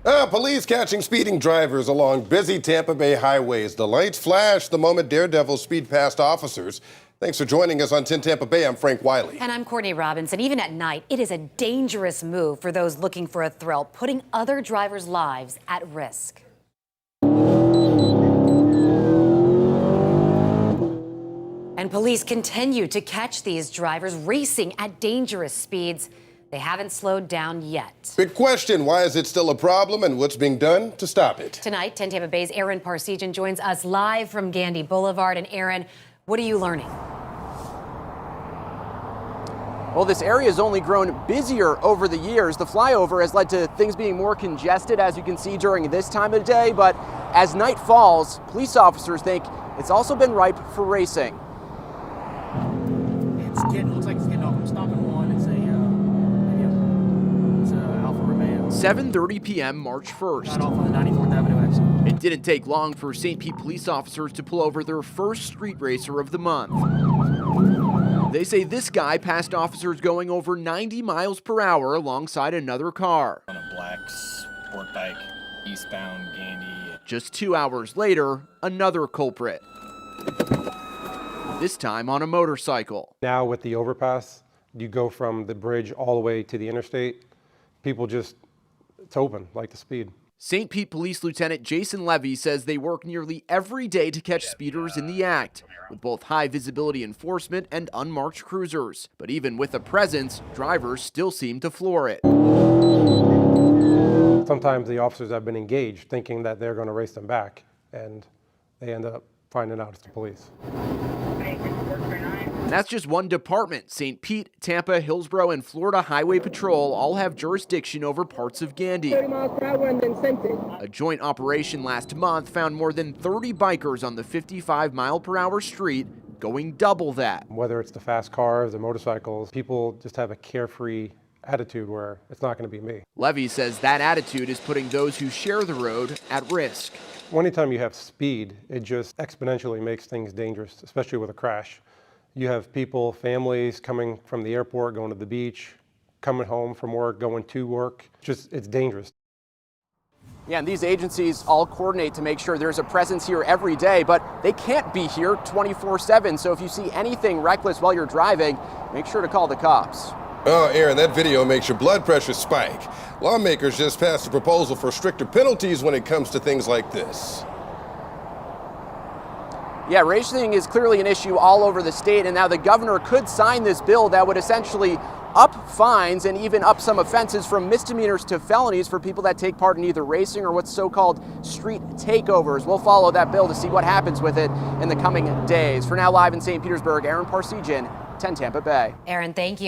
Police catching speeding drivers along busy Tampa Bay highways. The lights flashed the moment daredevils speed past officers. Thanks for joining us on 10 Tampa Bay. I'm Frank Wiley. And I'm Courtney Robinson. Even at night, it is a dangerous move for those looking for a thrill, putting other drivers' lives at risk. And police continue to catch these drivers racing at dangerous speeds. They haven't slowed down yet. Big question, why is it still a problem and what's being done to stop it? Tonight, 10 Tampa Bay's Aaron Parsegian joins us live from Gandy Boulevard. And Aaron, what are you learning? Well, this area has only grown busier over the years. The flyover has led to things being more congested, as you can see during this time of the day. But as night falls, police officers think it's also been ripe for racing. Looks like it's getting off. I'm stopping one. It's a Alfa Romeo. 7:30 p.m. March 1st. Got off on the 94th Avenue exit. It didn't take long for St. Pete police officers to pull over their first street racer of the month. They say this guy passed officers going over 90 miles per hour alongside another car. On a black sport bike, eastbound Gandy. Just 2 hours later, another culprit. This time on a motorcycle. Now with the overpass, you go from the bridge all the way to the interstate. People just, it's open, like the speed. St. Pete Police Lieutenant Jason Levy says they work nearly every day to catch speeders in the act, with both high visibility enforcement and unmarked cruisers. But even with a presence, drivers still seem to floor it. Sometimes the officers have been engaged thinking that they're going to race them back, and they end up finding out it's the police. And that's just one department. St. Pete, Tampa, Hillsborough, and Florida Highway Patrol all have jurisdiction over parts of Gandy. 30 miles per hour and then sent it. A joint operation last month found more than 30 bikers on the 55-mile-per-hour street, going double that. Whether it's the fast cars, the motorcycles, people just have a carefree attitude where it's not going to be me. Levy says that attitude is putting those who share the road at risk. Anytime you have speed, it just exponentially makes things dangerous, especially with a crash. You have people, families coming from the airport, going to the beach, coming home from work, going to work. It's dangerous. Yeah, and these agencies all coordinate to make sure there's a presence here every day, but they can't be here 24/7. So if you see anything reckless while you're driving, make sure to call the cops. Oh, Aaron, that video makes your blood pressure spike. Lawmakers just passed a proposal for stricter penalties when it comes to things like this. Yeah, racing is clearly an issue all over the state, and now the governor could sign this bill that would essentially up fines and even up some offenses from misdemeanors to felonies for people that take part in either racing or what's so-called street takeovers. We'll follow that bill to see what happens with it in the coming days. For now, live in St. Petersburg, Aaron Parsegian, 10 Tampa Bay. Aaron, thank you.